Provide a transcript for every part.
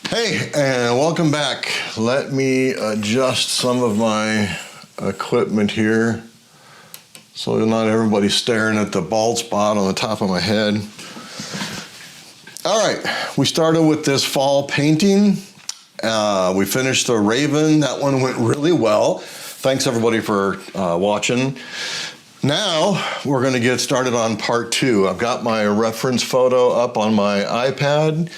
Hey, and welcome back. Let me adjust some of my equipment here so not everybody's staring at the bald spot on the top of my head. All right, we started with this fall painting. We finished the Raven. That one went really well. Thanks everybody for watching. Now we're going to get started on part 2. I've got my reference photo up on my iPad,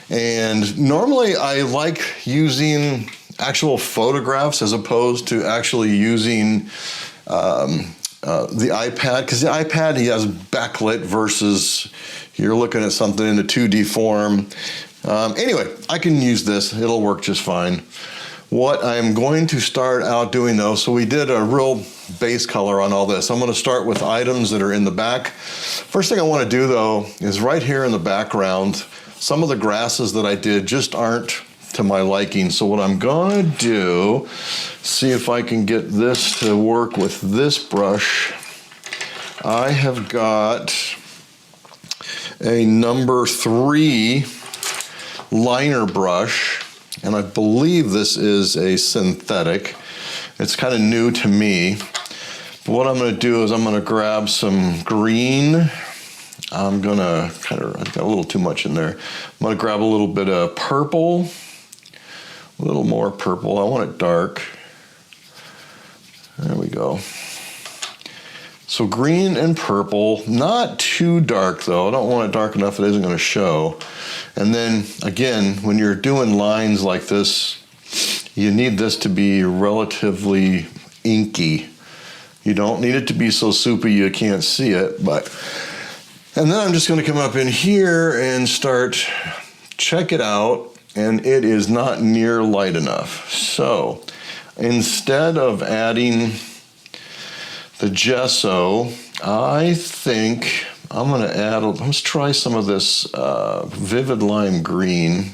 and normally I like using actual photographs as opposed to actually using the iPad, because the iPad, he has backlit versus you're looking at something in a 2D form. Anyway, I can use this. It'll work just fine. What I'm going to start out doing though, so we did a real base color on all this. I'm going to start with items that are in the back. First thing I want to do though is right here in the background, some of the grasses that I did just aren't to my liking. So what I'm going to do, see if I can get this to work with this brush. I have got a number 3 liner brush, and I believe this is a synthetic. It's kind of new to me. But what I'm going to do is I'm going to grab some green. I'm going to I've got a little too much in there. I'm going to grab a little bit of purple, a little more purple. I want it dark. There we go. So green and purple, not too dark though. I don't want it dark enough it isn't going to show. And then again, when you're doing lines like this, you need this to be relatively inky. You don't need it to be so soupy you can't see it, but. And then I'm just going to come up in here and start, check it out, and it is not near light enough. So instead of adding the gesso, I think I'm going to add, let's try some of this vivid lime green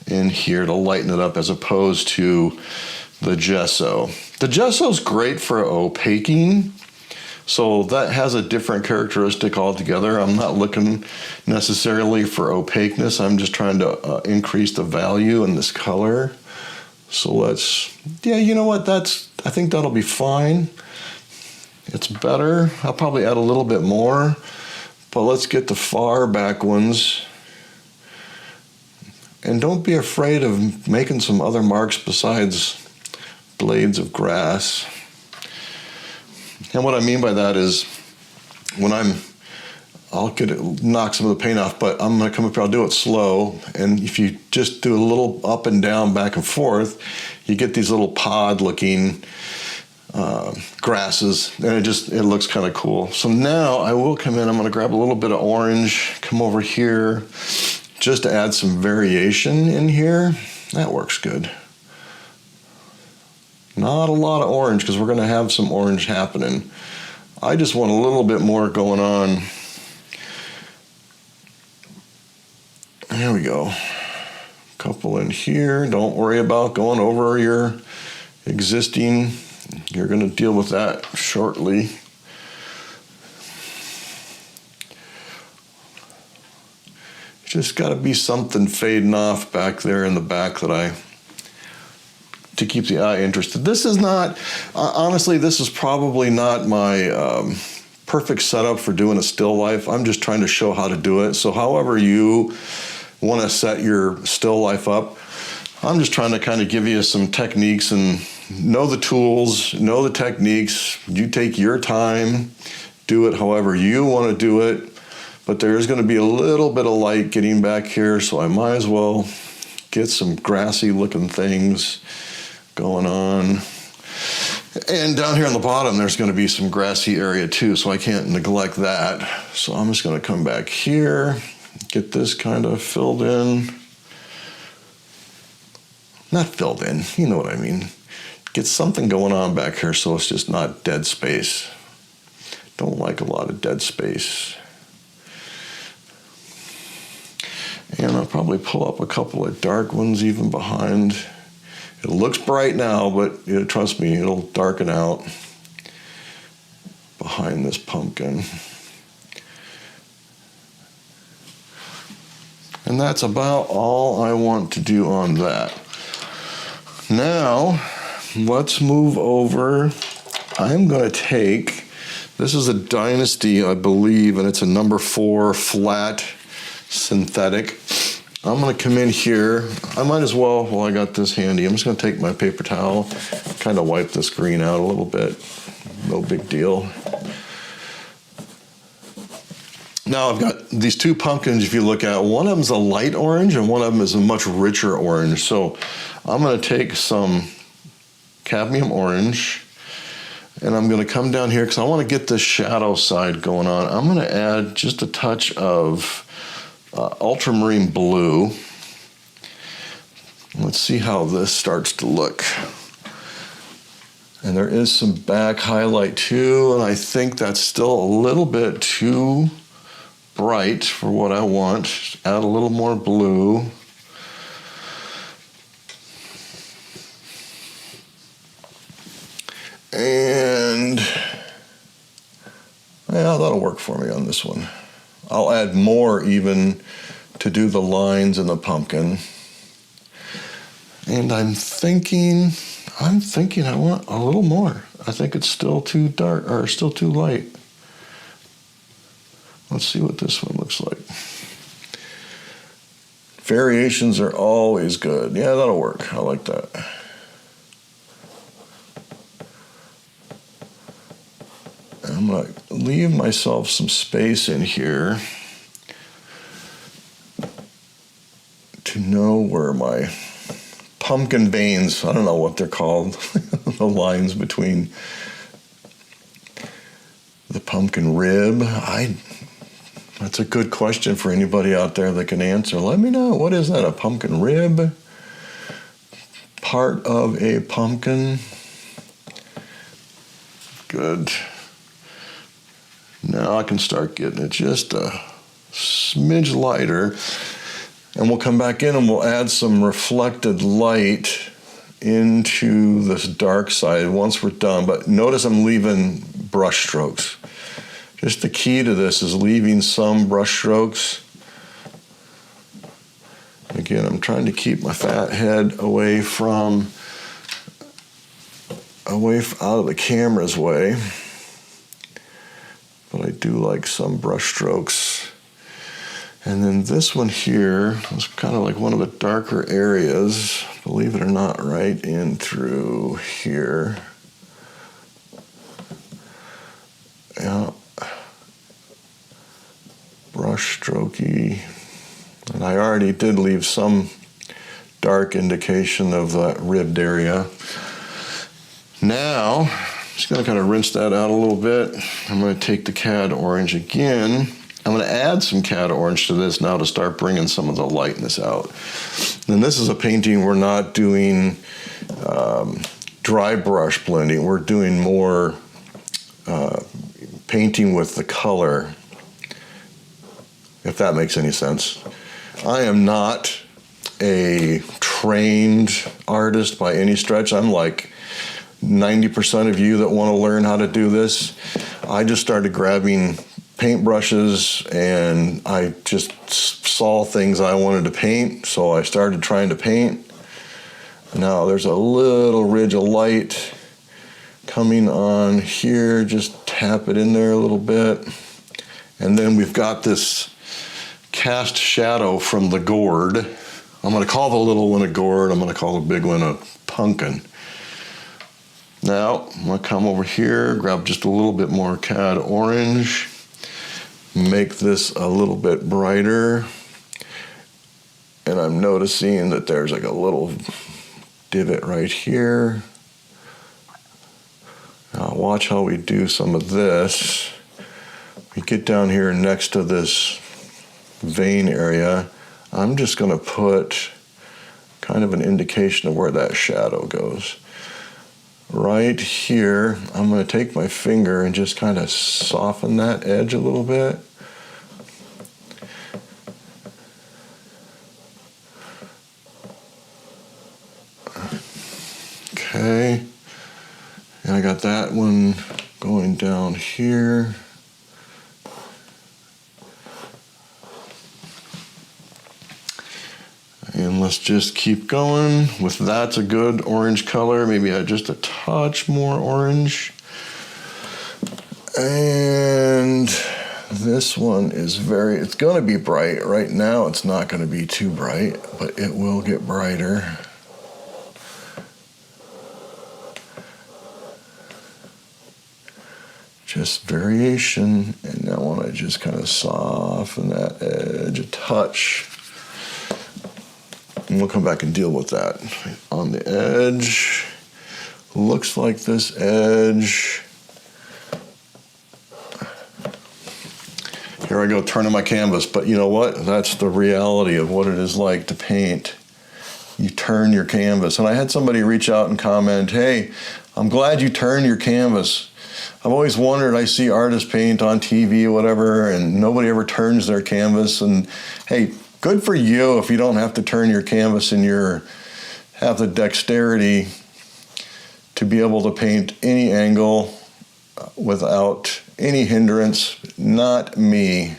in here to lighten it up as opposed to the gesso. The gesso is great for opaquing, so that has a different characteristic altogether. I'm not looking necessarily for opaqueness. I'm just trying to increase the value in this color. So let's, yeah, you know what? I think that'll be fine. It's better. I'll probably add a little bit more, but let's get the far back ones. And don't be afraid of making some other marks besides blades of grass. And what I mean by that is when I'll knock some of the paint off, but I'm gonna come up here, I'll do it slow. And if you just do a little up and down, back and forth, you get these little pod looking grasses, and it looks kind of cool. So now I will come in, I'm gonna grab a little bit of orange, come over here, just to add some variation in here. That works good. Not a lot of orange, because we're gonna have some orange happening. I just want a little bit more going on. There we go. Couple in here. Don't worry about going over your existing. You're going to deal with that shortly. Just got to be something fading off back there in the back to keep the eye interested. This is not, honestly, this is probably not my perfect setup for doing a still life. I'm just trying to show how to do it. So however you want to set your still life up, I'm just trying to kind of give you some techniques and know the tools, know the techniques. You take your time, do it however you want to do it. But there is going to be a little bit of light getting back here, so I might as well get some grassy looking things going on. And down here on the bottom, there's going to be some grassy area too, so I can't neglect that. So I'm just going to come back here, get this kind of filled in. Not filled in, you know what I mean. Get something going on back here so it's just not dead space. Don't like a lot of dead space. And I'll probably pull up a couple of dark ones even behind. It looks bright now, but trust me, it'll darken out behind this pumpkin. And that's about all I want to do on that. Now, let's move over. I'm going to take, this is a Dynasty, I believe, and it's a number 4 flat synthetic. I'm going to come in here. I might as well, while I got this handy, I'm just going to take my paper towel, kind of wipe this green out a little bit. No big deal. Now I've got these 2 pumpkins, if you look at, one of them is a light orange and one of them is a much richer orange. So I'm going to take some cadmium orange and I'm going to come down here because I want to get this shadow side going on. I'm going to add just a touch of ultramarine blue. Let's see how this starts to look. And there is some back highlight too, and I think that's still a little bit too bright for what I want. Add a little more blue. And yeah, that'll work for me on this one. I'll add more even to do the lines in the pumpkin. And I'm thinking I want a little more. I think it's still too dark or still too light. Let's see what this one looks like. Variations are always good. Yeah, that'll work. I like that. I'm going to leave myself some space in here to know where my pumpkin veins, I don't know what they're called, the lines between the pumpkin rib. That's a good question for anybody out there that can answer. Let me know. What is that, a pumpkin rib? Part of a pumpkin? Good. Now I can start getting it just a smidge lighter. And we'll come back in and we'll add some reflected light into this dark side once we're done. But notice I'm leaving brush strokes. Just the key to this is leaving some brush strokes. Again, I'm trying to keep my fat head away out of the camera's way. But I do like some brush strokes. And then this one here is kind of like one of the darker areas, believe it or not, right in through here. Yeah. Brush strokey. And I already did leave some dark indication of that ribbed area. Now, I'm just going to kind of rinse that out a little bit. I'm going to take the cad orange again. I'm going to add some cad orange to this now to start bringing some of the lightness out. And this is a painting we're not doing dry brush blending. We're doing more painting with the color, if that makes any sense. I am not a trained artist by any stretch. I'm like 90% of you that want to learn how to do this. I just started grabbing paintbrushes and I just saw things I wanted to paint, so I started trying to paint. Now there's a little ridge of light coming on here, just tap it in there a little bit. And then we've got this cast shadow from the gourd. I'm going to call the little one a gourd, I'm going to call the big one a pumpkin. Now I'm going to come over here, grab just a little bit more cad orange, make this a little bit brighter, and I'm noticing that there's like a little divot right here. Now watch how we do some of this. We get down here next to this vein area. I'm just going to put kind of an indication of where that shadow goes. Right here, I'm going to take my finger and just kind of soften that edge a little bit. Okay, and I got that one going down here. And let's just keep going with that's a good orange color. Maybe add just a touch more orange. And this one is it's gonna be bright. Right now it's not gonna be too bright, but it will get brighter. Just variation, and now I want to just kind of soften that edge a touch. And we'll come back and deal with that. On the edge, looks like this edge. Here I go turning my canvas, but you know what? That's the reality of what it is like to paint. You turn your canvas. And I had somebody reach out and comment, hey, I'm glad you turned your canvas. I've always wondered, I see artists paint on TV or whatever, and nobody ever turns their canvas. And hey, good for you if you don't have to turn your canvas and have the dexterity to be able to paint any angle without any hindrance. Not me.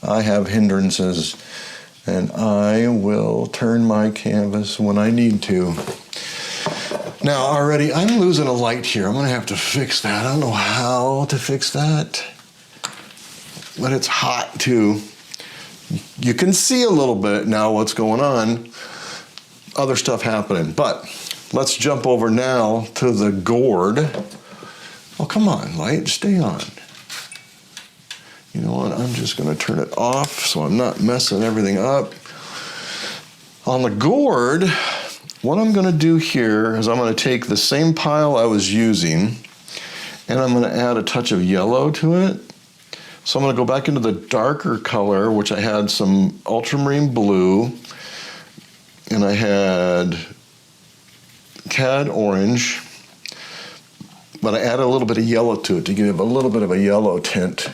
I have hindrances, and I will turn my canvas when I need to. Now already I'm losing a light here. I'm gonna have to fix that. I don't know how to fix that, but it's hot too. You can see a little bit now what's going on, other stuff happening. But let's jump over now to the gourd. Oh, come on, light, stay on. You know what, I'm just gonna turn it off so I'm not messing everything up. On the gourd, what I'm gonna do here is I'm gonna take the same pile I was using and I'm gonna add a touch of yellow to it. So I'm gonna go back into the darker color, which I had some ultramarine blue, and I had cad orange, but I added a little bit of yellow to it to give a little bit of a yellow tint,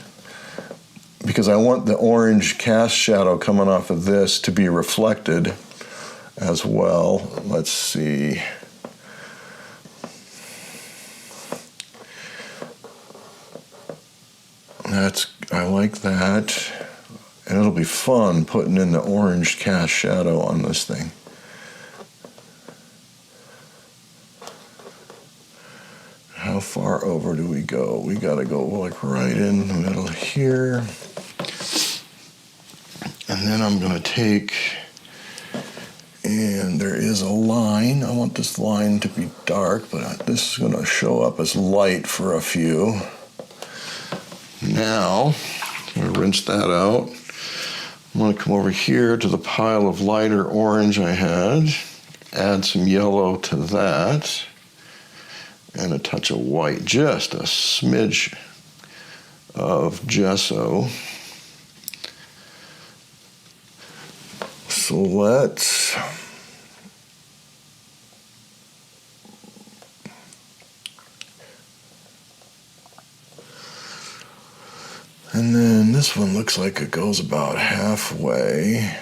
because I want the orange cast shadow coming off of this to be reflected as well. Let's see. I like that. And it'll be fun putting in the orange cast shadow on this thing. How far over do we go? We gotta go like right in the middle here. And then I'm gonna take, and there is a line. I want this line to be dark, but this is gonna show up as light for a few. Now, I'm gonna rinse that out. I'm gonna come over here to the pile of lighter orange I had, add some yellow to that, and a touch of white, just a smidge of gesso. So let's and then this one looks like it goes about halfway.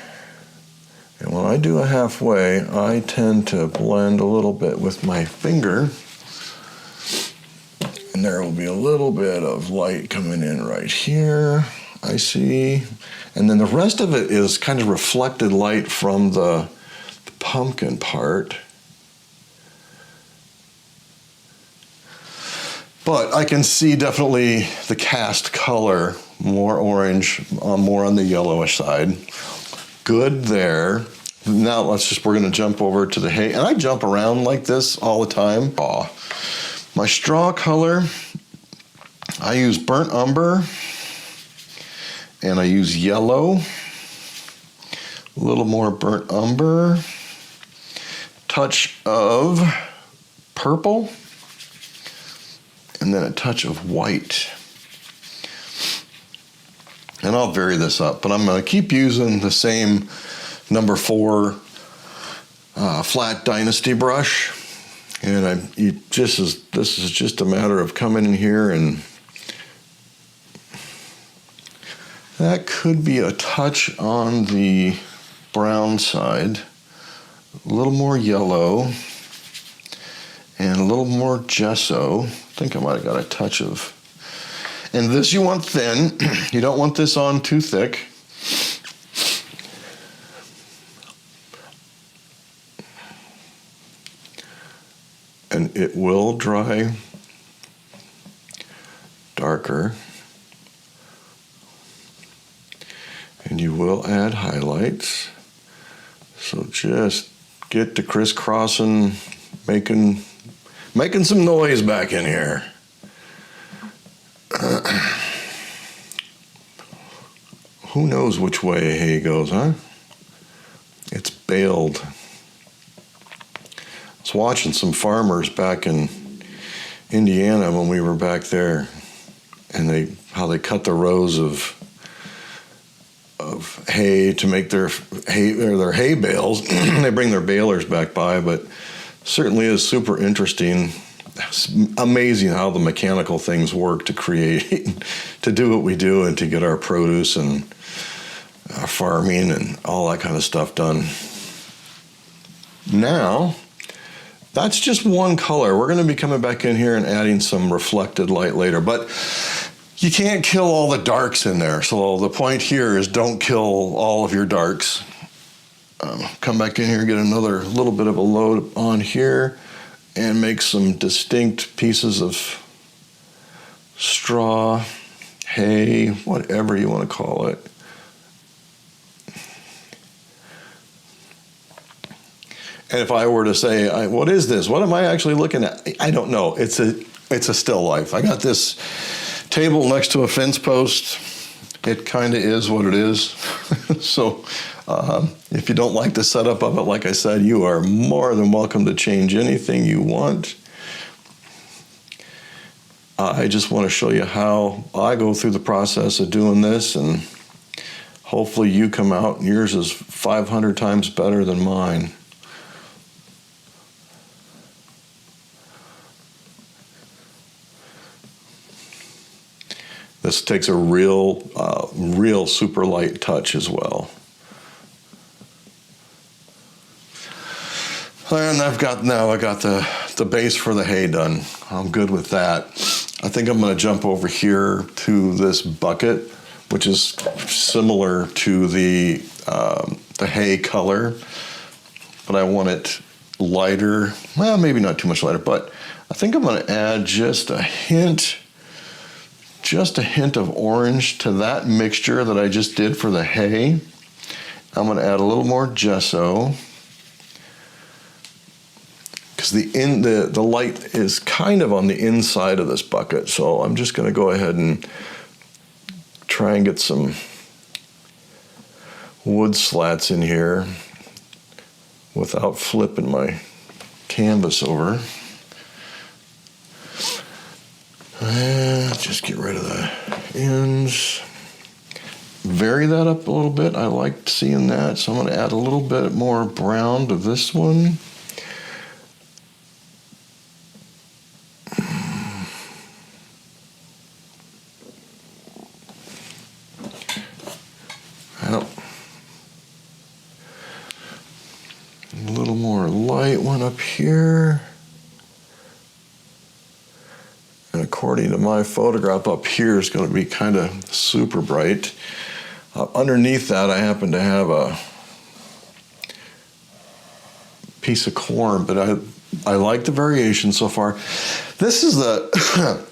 And when I do a halfway, I tend to blend a little bit with my finger. And there will be a little bit of light coming in right here, I see. And then the rest of it is kind of reflected light from the pumpkin part. But I can see definitely the cast color, more orange, more on the yellowish side. Good there. Now we're gonna jump over to the hay. And I jump around like this all the time. My straw color, I use burnt umber, and I use yellow, a little more burnt umber, touch of purple, and then a touch of white. And I'll vary this up, but I'm gonna keep using the same number 4 flat dynasty brush. And this is just a matter of coming in here, and that could be a touch on the brown side, a little more yellow, and a little more gesso. I think I might have got a touch of, and this you want thin. You don't want this on too thick. and it will dry darker. And you will add highlights. So just get to crisscrossing, making some noise back in here. Who knows which way hay goes, huh? It's baled. I was watching some farmers back in Indiana when we were back there, and how they cut the rows of hay to make their hay bales. They bring their balers back by, but certainly is super interesting. It's amazing how the mechanical things work to create, to do what we do, and to get our produce and our farming and all that kind of stuff done. Now, that's just one color. We're going to be coming back in here and adding some reflected light later, but you can't kill all the darks in there. So the point here is don't kill all of your darks. Come back in here, get another little bit of a load on here, and make some distinct pieces of straw, hay, whatever you want to call it. And if I were to say, what is this? What am I actually looking at? I don't know. It's a still life. I got this table next to a fence post. It kind of is what it is. So if you don't like the setup of it, like I said, you are more than welcome to change anything you want. I just want to show you how I go through the process of doing this, and hopefully you come out and yours is 500 times better than mine. This takes a real super light touch as well. And I got the base for the hay done. I'm good with that. I think I'm going to jump over here to this bucket, which is similar to the hay color, but I want it lighter. Well, maybe not too much lighter, but I think I'm going to add just a hint of orange to that mixture that I just did for the hay. I'm going to add a little more gesso, because the light is kind of on the inside of this bucket. So I'm just going to go ahead and try and get some wood slats in here without flipping my canvas over. And just get rid of the ends. Vary that up a little bit. I liked seeing that, so I'm going to add a little bit more brown to this one. A little more light one up here. And according to my photograph, up here is going to be kind of super bright. Underneath that, I happen to have a piece of corn, but I like the variation so far. This is the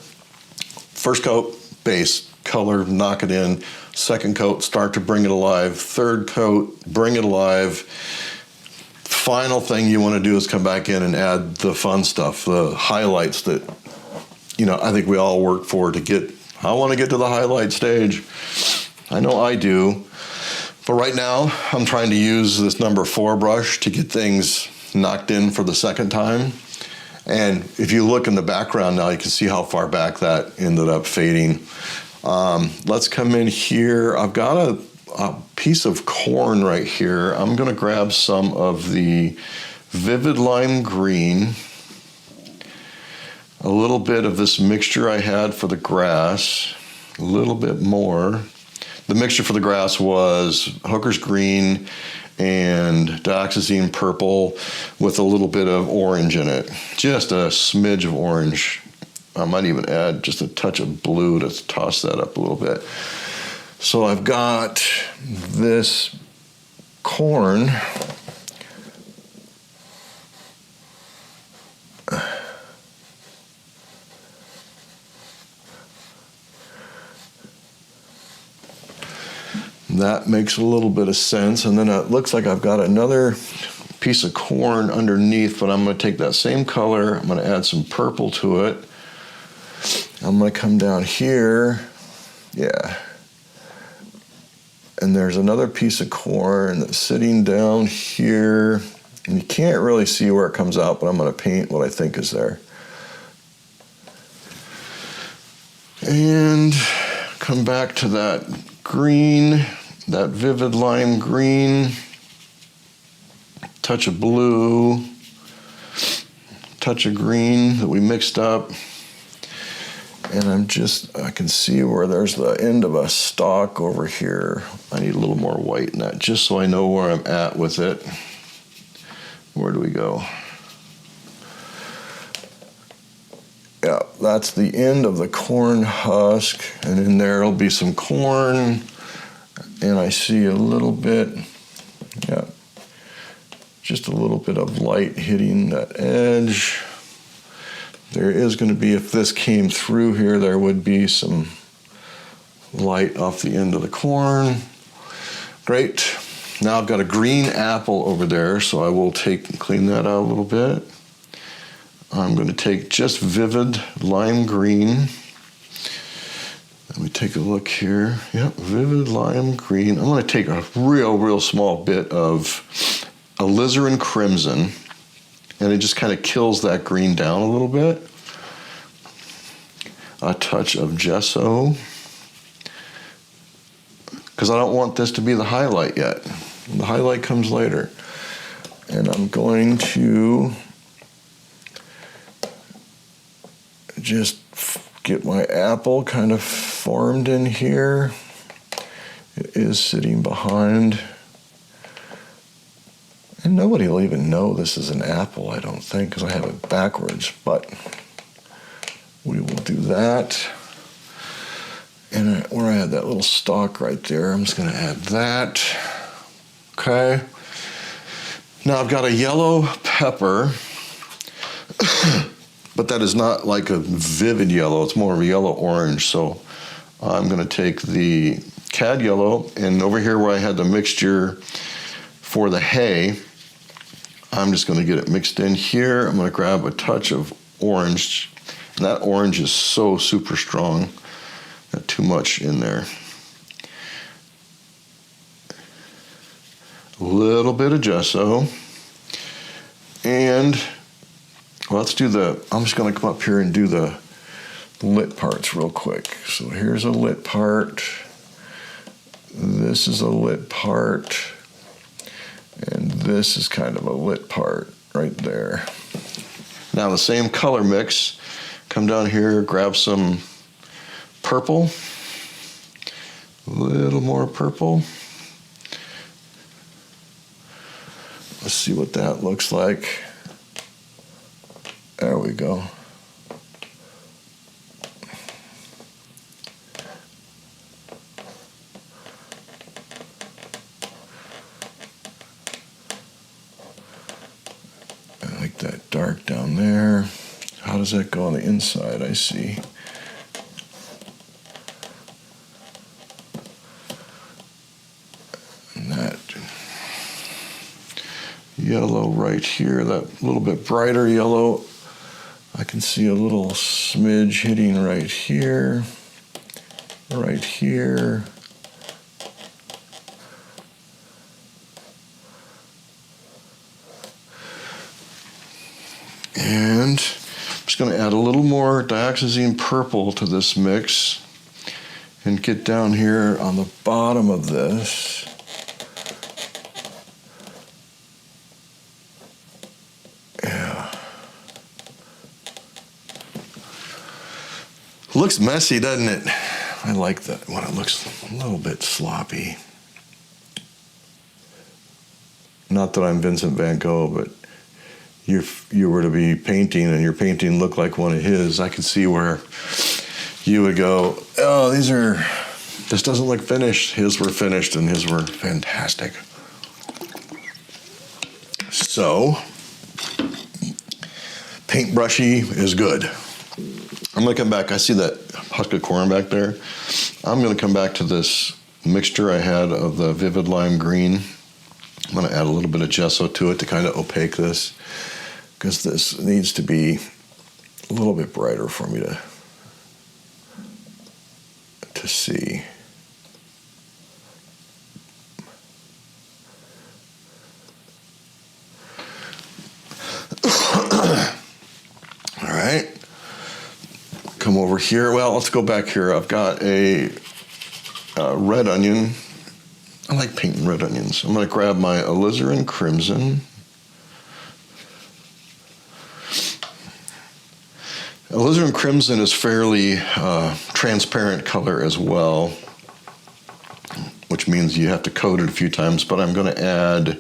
first coat, base, color, knock it in. Second coat, start to bring it alive. Third coat, bring it alive. Final thing you want to do is come back in and add the fun stuff, the highlights that, I think we all work for to get. I want to get to the highlight stage. I know I do. But right now, I'm trying to use this number 4 brush to get things knocked in for the second time. And if you look in the background now, you can see how far back that ended up fading. Let's come in here. I've got a piece of corn right here. I'm going to grab some of the vivid lime green, a little bit of this mixture I had for the grass, a little bit more. The mixture for the grass was Hooker's green and Dioxizine purple with a little bit of orange in it. Just a smidge of orange. I might even add just a touch of blue to toss that up a little bit. So I've got this corn. that makes a little bit of sense. And then it looks like I've got another piece of corn underneath, but I'm going to take that same color, I'm going to add some purple to it. I'm going to come down here, yeah. And there's another piece of corn that's sitting down here. And you can't really see where it comes out, but I'm going to paint what I think is there. And come back to that green, that vivid lime green. Touch of blue, touch of green that we mixed up. And I can see where there's the end of a stalk over here. I need a little more white in that, just so I know where I'm at with it. Where do we go? Yeah, that's the end of the corn husk, and in there will be some corn, and I see a little bit, yeah, just a little bit of light hitting that edge. There is going to be, if this came through here, there would be some light off the end of the corn. Great. Now I've got a green apple over there, so I will clean that out a little bit. I'm going to take just vivid lime green. Let me take a look here. Yep, vivid lime green. I'm going to take a real small bit of Alizarin crimson, and it just kind of kills that green down a little bit. A touch of gesso, because I don't want this to be the highlight yet. The highlight comes later. And I'm going to just get my apple kind of formed in here. It is sitting behind. And nobody will even know this is an apple, I don't think, because I have it backwards, but we will do that. And where I had that little stalk right there, I'm just going to add that. Okay. Now I've got a yellow pepper, but that is not like a vivid yellow. It's more of a yellow-orange. So I'm going to take the cad yellow, and over here where I had the mixture for the hay, I'm just going to get it mixed in here. I'm going to grab a touch of orange. And that orange is so super strong. Not too much in there. A little bit of gesso. And well, I'm just going to come up here and do the lit parts real quick. So here's a lit part. This is a lit part. And this is kind of a lit part right there. Now the same color mix, come down here, grab some purple, a little more purple. Let's see what that looks like. There we go. I like that dark down there. How does that go on the inside? I see. And that yellow right here, that little bit brighter yellow, I can see a little smidge hitting right here, right here. And I'm just going to add a little more dioxazine purple to this mix and get down here on the bottom of this. Yeah. Looks messy, doesn't it? I like that when it looks a little bit sloppy. Not that I'm Vincent van Gogh, but you were to be painting and your painting looked like one of his, I could see where you would go, oh, this doesn't look finished. His were finished and his were fantastic. So, paintbrushy is good. I'm gonna come back, I see that husk of corn back there. I'm gonna come back to this mixture I had of the vivid lime green. I'm going to add a little bit of gesso to it to kind of opaque this, because this needs to be a little bit brighter for me to see. All right, come over here. Well, let's go back here. I've got a red onion. I like painting red onions. I'm going to grab my Alizarin Crimson. Alizarin Crimson is fairly transparent color as well, which means you have to coat it a few times, but I'm going to add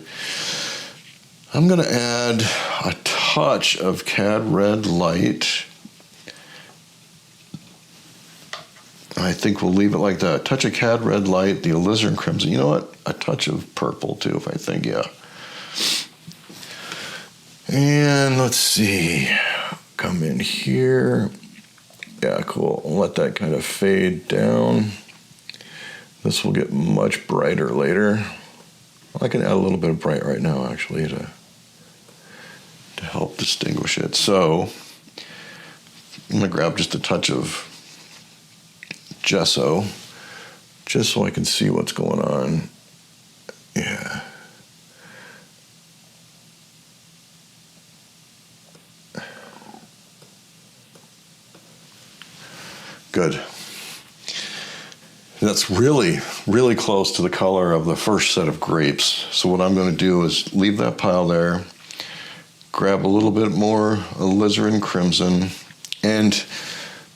a touch of Cad Red Light. I think we'll leave it like that. A touch of Cad Red Light, the Alizarin Crimson. You know what? A touch of purple too, if I think, yeah. And let's see. Come in here. Yeah, cool. I'll let that kind of fade down. This will get much brighter later. I can add a little bit of bright right now, actually, to help distinguish it. So I'm going to grab just a touch of gesso, just so I can see what's going on. Yeah. Good. That's really, really close to the color of the first set of grapes. So what I'm going to do is leave that pile there, grab a little bit more Alizarin Crimson, and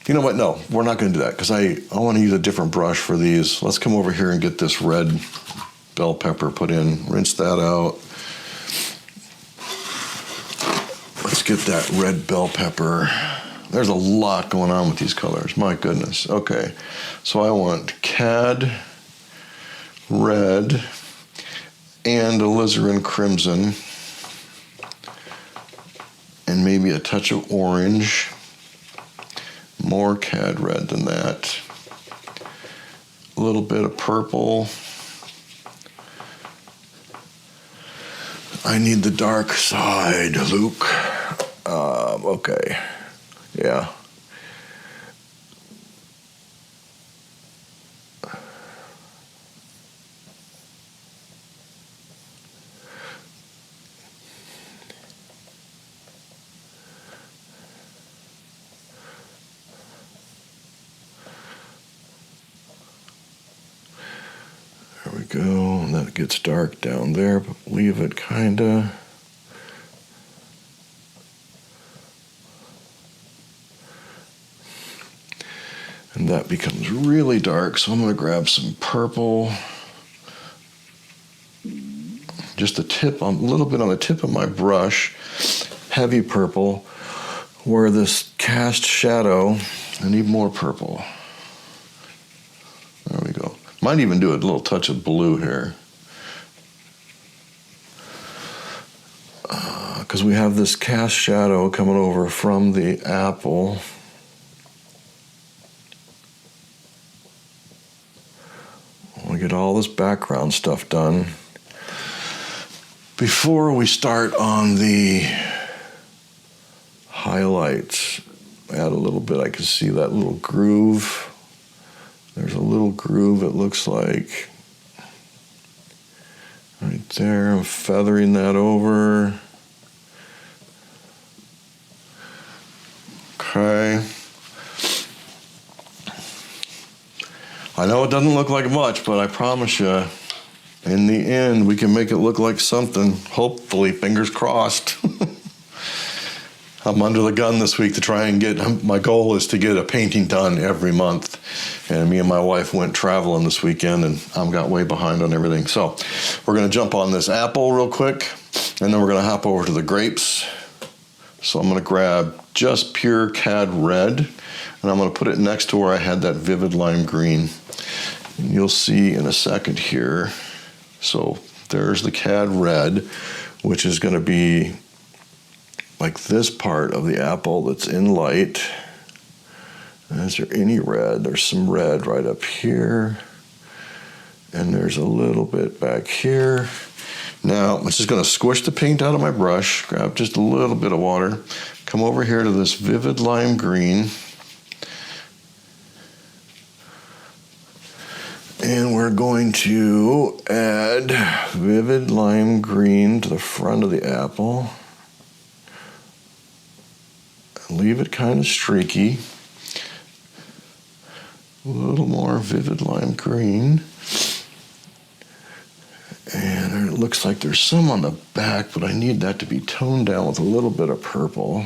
you know what? No, we're not going to do that, because I want to use a different brush for these. Let's come over here and get this red bell pepper put in. Rinse that out. Let's get that red bell pepper. There's a lot going on with these colors. My goodness. Okay, so I want Cad Red and Alizarin Crimson, and maybe a touch of orange. More Cad Red than that. A little bit of purple. I need the dark side, Luke. Okay. Yeah. There we go. And that gets dark down there, but leave it kinda. And that becomes really dark, so I'm going to grab some purple. Just a little bit on the tip of my brush, heavy purple, where this cast shadow, I need more purple. There we go. Might even do a little touch of blue here. Because we have this cast shadow coming over from the apple. We'll get all this background stuff done before we start on the highlights. Add a little bit. I can see that little groove. There's a little groove, it looks like. Right there. I'm feathering that over. Okay. I know it doesn't look like much, but I promise you, in the end, we can make it look like something. Hopefully, fingers crossed. I'm under the gun this week to try and my goal is to get a painting done every month. And me and my wife went traveling this weekend, and I got way behind on everything. So we're going to jump on this apple real quick, and then we're going to hop over to the grapes. So I'm going to grab just pure Cad Red, and I'm going to put it next to where I had that vivid lime green. And you'll see in a second here. So there's the Cad Red, which is going to be like this part of the apple that's in light. Is there any red? There's some red right up here. And there's a little bit back here. Now, I'm just gonna squish the paint out of my brush, grab just a little bit of water, come over here to this vivid lime green, and we're going to add vivid lime green to the front of the apple. Leave it kind of streaky. A little more vivid lime green. And it looks like there's some on the back, but I need that to be toned down with a little bit of purple.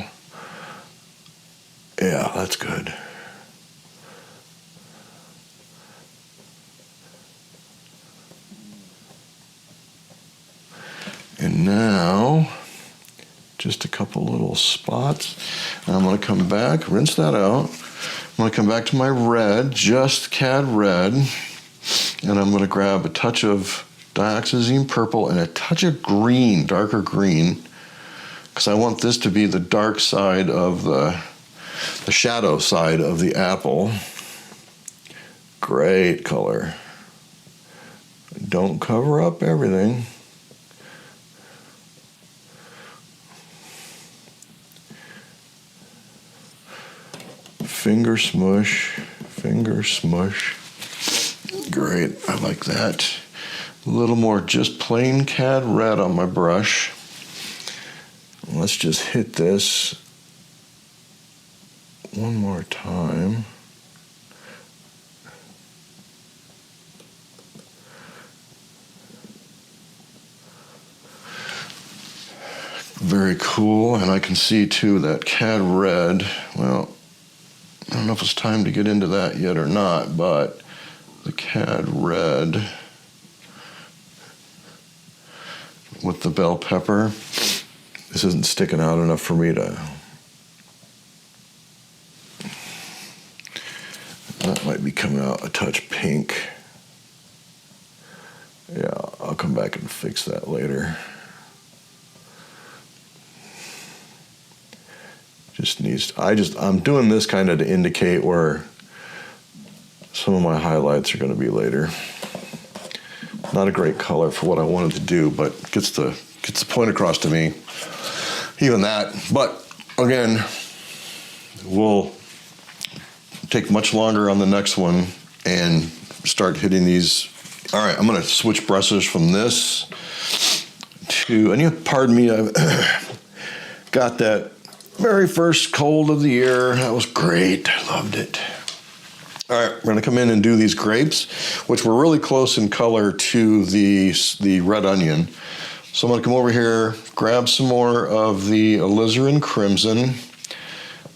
Yeah, that's good. And now, just a couple little spots. And I'm gonna come back, rinse that out. I'm gonna come back to my red, just cad red, and I'm gonna grab a touch of Dioxizine purple and a touch of green, darker green, because I want this to be the dark side of the shadow side of the apple. Great color. Don't cover up everything. Finger smush, finger smush. Great, I like that. A little more just plain cad red on my brush. Let's just hit this one more time. Very cool, and I can see too that cad red, well, I don't know if it's time to get into that yet or not, but the cad red with the bell pepper, this isn't sticking out enough for me to, that might be coming out a touch pink. Yeah, I'll come back and fix that later. Just needs, I'm doing this kind of to indicate where some of my highlights are going to be later. Not a great color for what I wanted to do, but gets the point across to me. Even that, but again, we'll take much longer on the next one and start hitting these. All right, I'm going to switch brushes from this to, and you pardon me, I've got that very first cold of the year. That was great. I loved it. All right, we're going to come in and do these grapes, which were really close in color to the red onion. So I'm going to come over here, grab some more of the Alizarin Crimson.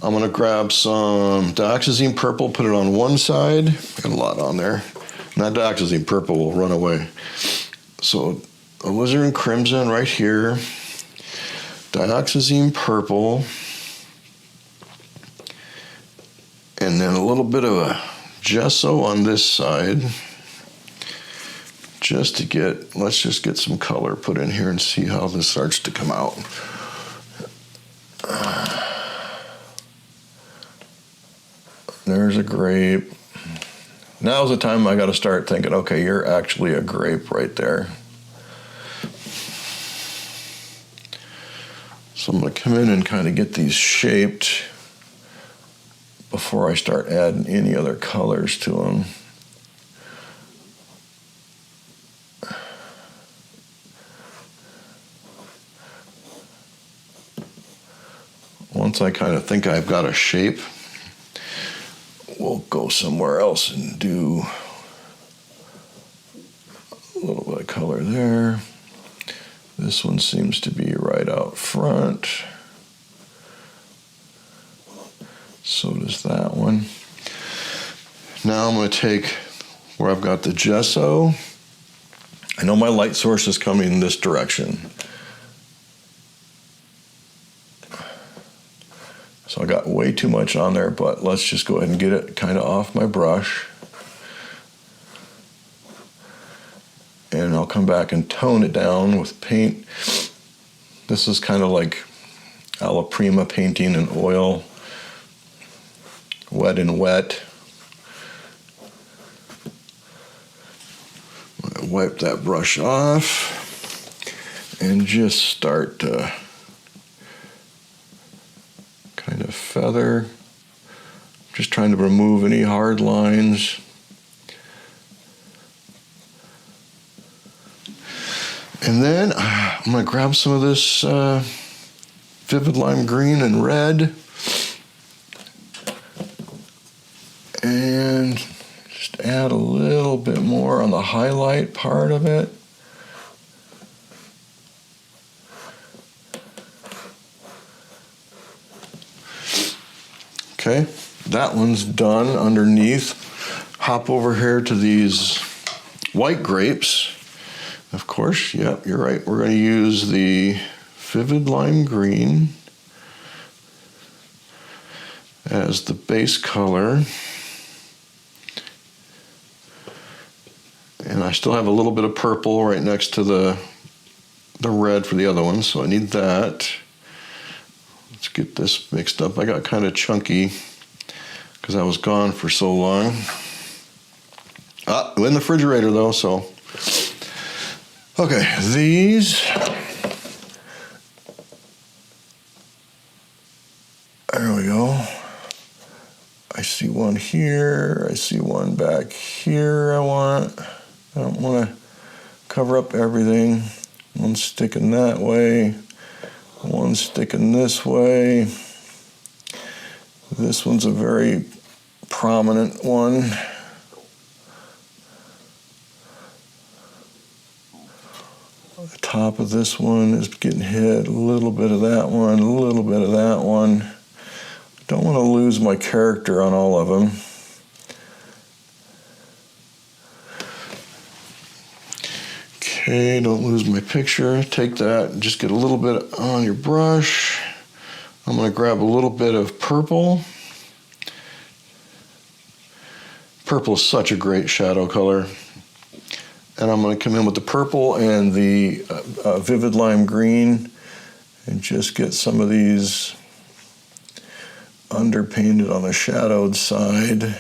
I'm going to grab some Dioxizine Purple, put it on one side. Got a lot on there. And that Dioxizine Purple will run away. So Alizarin Crimson right here. Dioxizine Purple. And then a little bit of a Gesso on this side. Just to get, let's just get some color put in here and see how this starts to come out. There's a grape. Now's the time I got to start thinking, okay, you're actually a grape right there. So I'm going to come in and kind of get these shaped before I start adding any other colors to them. Once I kind of think I've got a shape, we'll go somewhere else and do a little bit of color there. This one seems to be right out front. So does that one. Now I'm going to take where I've got the Gesso. I know my light source is coming in this direction. So I got way too much on there, but let's just go ahead and get it kind of off my brush. And I'll come back and tone it down with paint. This is kind of like alla prima painting in oil. Wet and wet. wipe that brush off and just start to kind of feather. Just trying to remove any hard lines. And then I'm going to grab some of this vivid lime green and red and just add a little bit more on the highlight part of it. Okay, that one's done underneath. Hop over here to these white grapes. Of course, yep, you're right. We're going to use the vivid lime green as the base color. And I still have a little bit of purple right next to the red for the other one, so I need that. Let's get this mixed up. I got kind of chunky because I was gone for so long. In the refrigerator though, so. Okay, these. There we go. I see one here. I see one back here I don't want to cover up everything. One sticking that way. One sticking this way. This one's a very prominent one. The top of this one is getting hit. A little bit of that one, a little bit of that one. Don't want to lose my character on all of them. Okay, don't lose my picture. Take that and just get a little bit on your brush. I'm going to grab a little bit of purple. Purple is such a great shadow color. And I'm going to come in with the purple and the vivid lime green and just get some of these underpainted on the shadowed side.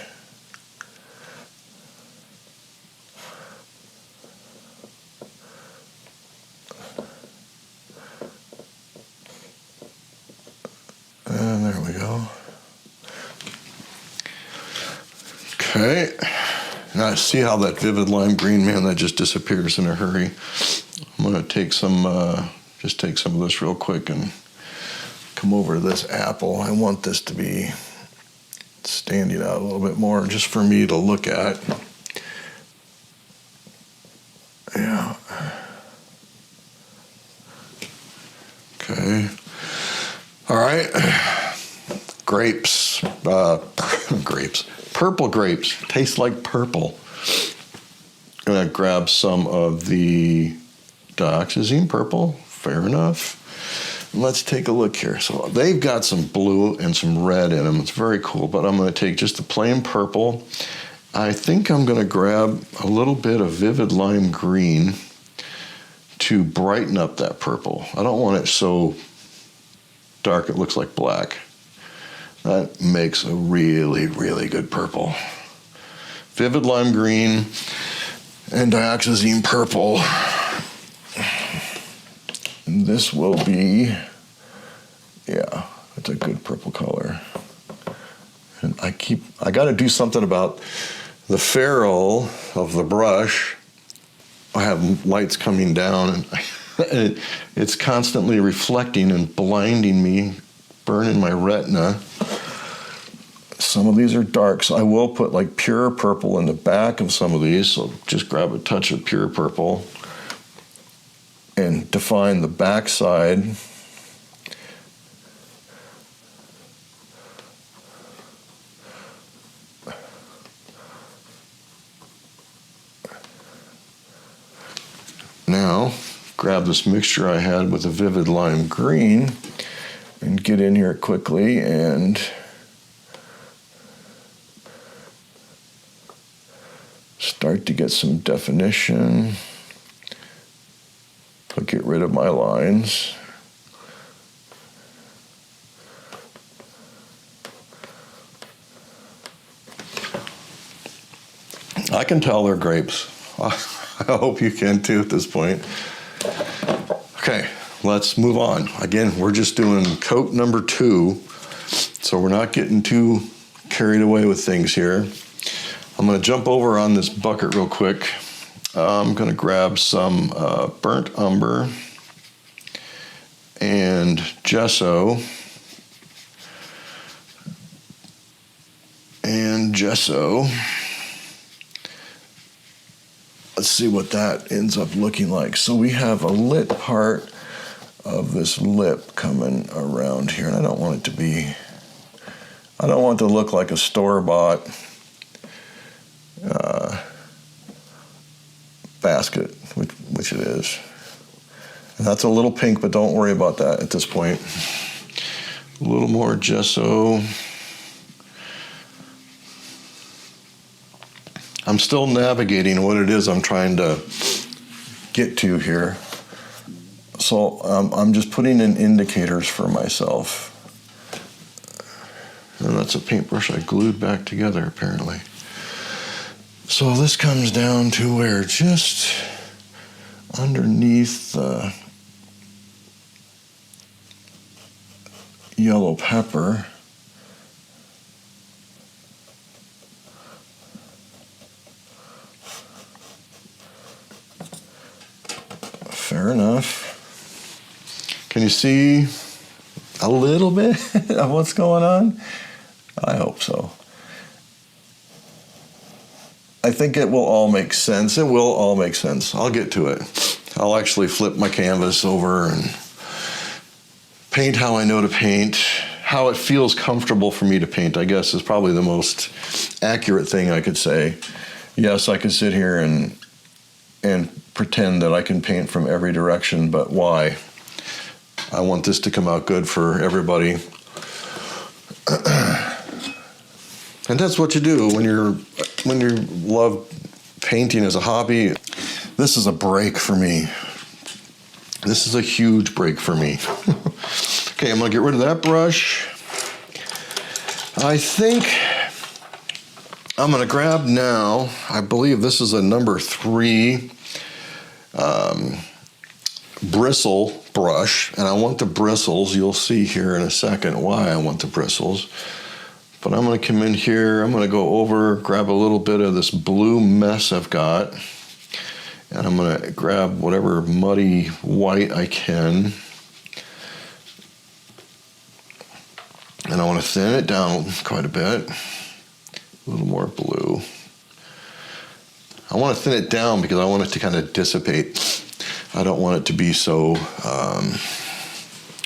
And there we go. Okay. Now see how that vivid lime green, man, that just disappears in a hurry. I'm going to take some, just take some of this real quick and come over to this apple. I want this to be standing out a little bit more just for me to look at. Yeah. Okay. All right. Grapes. Grapes. Purple grapes. Taste like purple. I'm going to grab some of the Dioxizine purple. Fair enough. Let's take a look here. So they've got some blue and some red in them. It's very cool, but I'm going to take just the plain purple. I think I'm going to grab a little bit of vivid lime green to brighten up that purple. I don't want it so dark it looks like black. That makes a really, really good purple. Vivid lime green and Dioxizine purple. And this will be, yeah, it's a good purple color. And I got to do something about the ferrule of the brush. I have lights coming down and it's constantly reflecting and blinding me, burning my retina. Some of these are dark, so I will put like pure purple in the back of some of these. So just grab a touch of pure purple and define the back side. Now, grab this mixture I had with the vivid lime green and get in here quickly and start to get some definition. I'll get rid of my lines. I can tell they're grapes. I hope you can too at this point. Okay, let's move on. Again, we're just doing coat number 2, so we're not getting too carried away with things here. I'm going to jump over on this bucket real quick. I'm going to grab some burnt umber and gesso. Let's see what that ends up looking like. So we have a lit part of this lip coming around here, and I don't want it to look like a store-bought basket, which it is. And that's a little pink, but don't worry about that at this point. A little more gesso. I'm still navigating what it is I'm trying to get to here. So I'm just putting in indicators for myself. And that's a paintbrush I glued back together, apparently. So this comes down to where just underneath the yellow pepper. Fair enough. Can you see a little bit of what's going on? I hope so. I think it will all make sense. It will all make sense. I'll get to it. I'll actually flip my canvas over and paint how I know to paint. How it feels comfortable for me to paint, I guess, is probably the most accurate thing I could say. Yes, I could sit here and pretend that I can paint from every direction, but why? I want this to come out good for everybody. And that's what you do when you love painting as a hobby. This is a break for me. This is a huge break for me. Okay, I'm gonna get rid of that brush. I think I'm gonna grab now, I believe this is a number 3 bristle brush, and I want the bristles. You'll see here in a second why I want the bristles. But I'm going to come in here, I'm going to go over, grab a little bit of this blue mess I've got, and I'm going to grab whatever muddy white I can, and I want to thin it down quite a bit. A little more blue. I want to thin it down because I want it to kind of dissipate. I don't want it to be so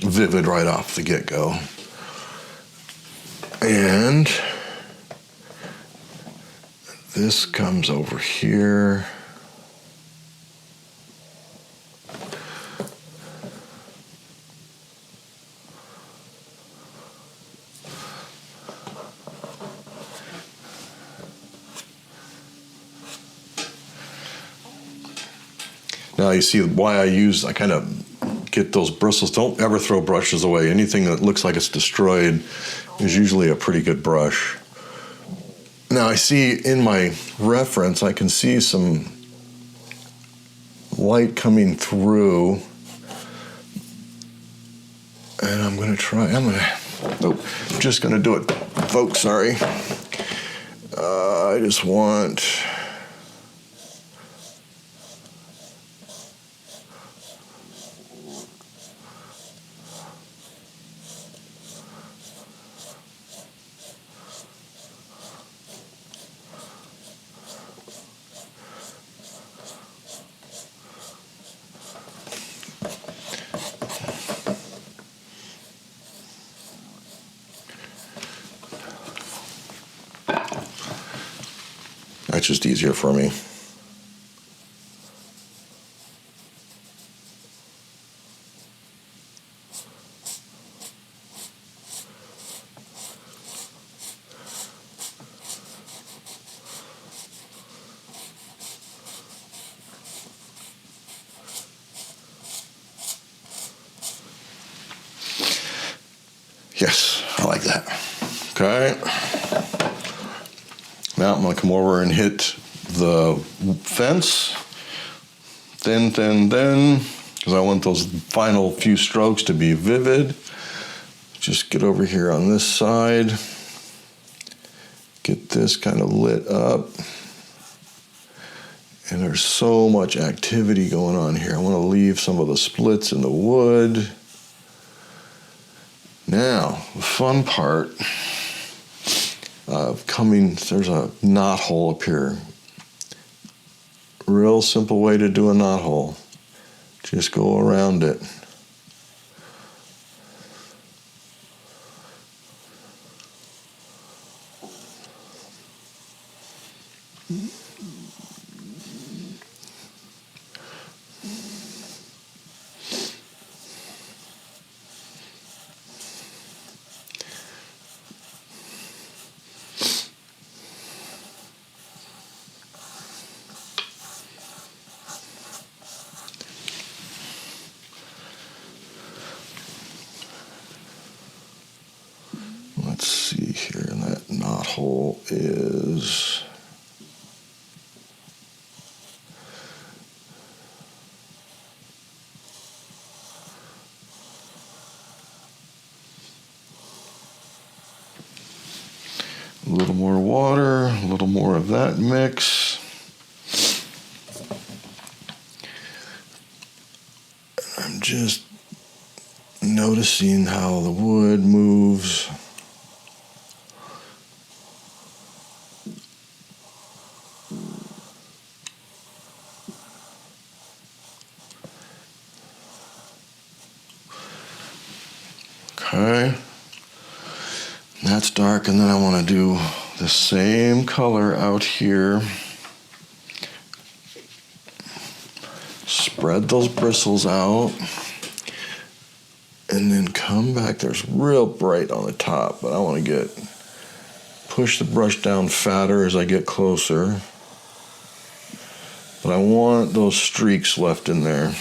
vivid right off the get-go. And this comes over here. Now you see why I kind of get those bristles. Don't ever throw brushes away. Anything that looks like it's destroyed is usually a pretty good brush. Now I see in my reference, I can see some light coming through. And I'm just gonna do it, folks, sorry. I just want, that's just easier for me. Yes, I like that. Okay. Now I'm going to come over and hit the fence thin, thin, thin, because I want those final few strokes to be vivid. Just get over here on this side, get this kind of lit up. And there's so much activity going on here. I want to leave some of the splits in the wood. Now, the fun part of there's a knot hole up here. Real simple way to do a knot hole. Just go around it. Let's see here, and that knot hole is a little more water, a little more of that mix. I'm just noticing how the wood moves. Okay, that's dark, and then I want to do the same color out here. Spread those bristles out, and then come back. There's real bright on the top, but I want to push the brush down fatter as I get closer. But I want those streaks left in there.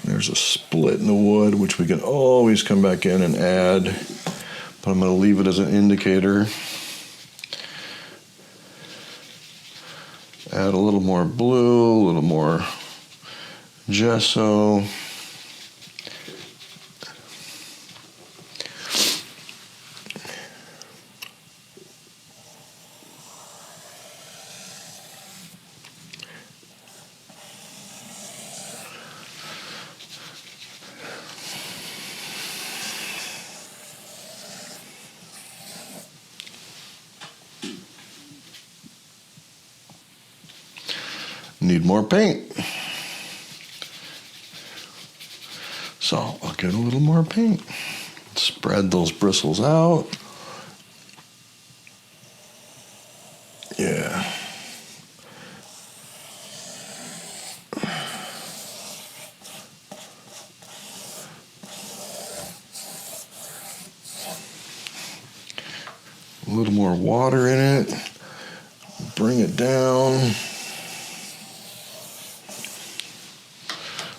There's a split in the wood, which we can always come back in and add, but I'm going to leave it as an indicator. Add a little more blue, a little more gesso. Need more paint. So I'll get a little more paint. Spread those bristles out. Yeah. A little more water in it. Bring it down.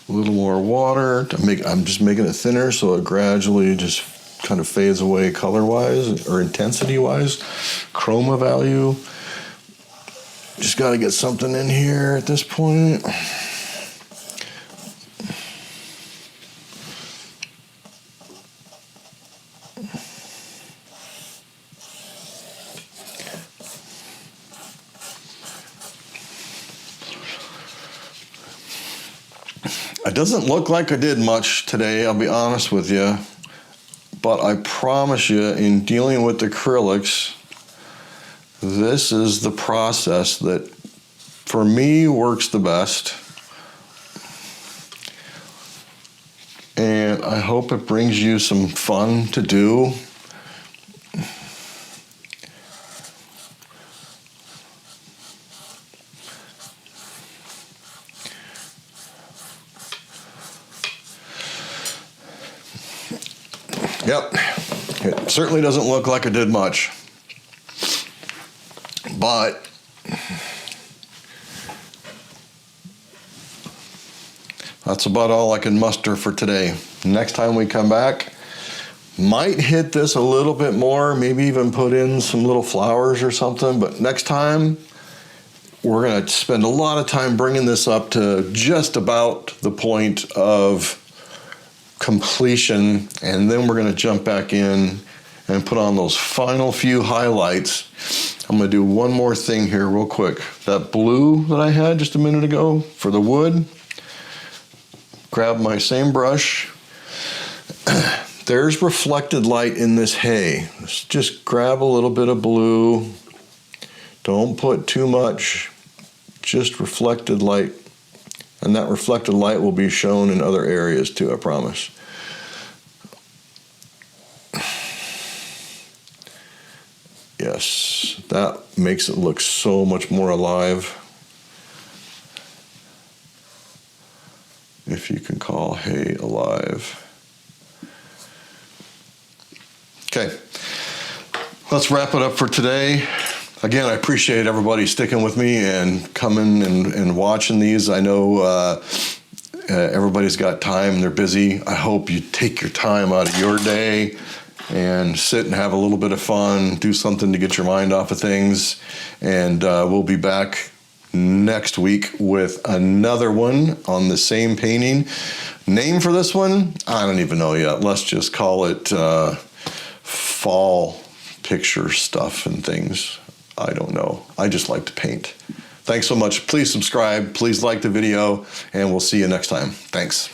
A little more water. I'm just making it thinner so it gradually just kind of fades away color-wise or intensity-wise. Chroma value. Just got to get something in here at this point. It doesn't look like I did much today, I'll be honest with you, but I promise you, in dealing with acrylics, this is the process that, for me, works the best. And I hope it brings you some fun to do. Yep, it certainly doesn't look like I did much, but that's about all I can muster for today. Next time we come back, Might hit this a little bit more, maybe even put in some little flowers or something, but next time we're gonna spend a lot of time bringing this up to just about the point of completion, and then we're gonna jump back in and put on those final few highlights. I'm gonna do one more thing here real quick. That blue that I had just a minute ago for the wood, grab my same brush. There's reflected light in this hay. Just grab a little bit of blue. Don't put too much, just reflected light. And that reflected light will be shown in other areas too, I promise. Yes, that makes it look so much more alive. If you can call hay alive. Okay, let's wrap it up for today. Again, I appreciate everybody sticking with me and coming and watching these. I know everybody's got time, they're busy. I hope you take your time out of your day and sit and have a little bit of fun, do something to get your mind off of things. And we'll be back next week with another one on the same painting. Name for this one, I don't even know yet. Let's just call it fall picture stuff and things. I don't know. I just like to paint. Thanks so much. Please subscribe. Please like the video, and we'll see you next time. Thanks.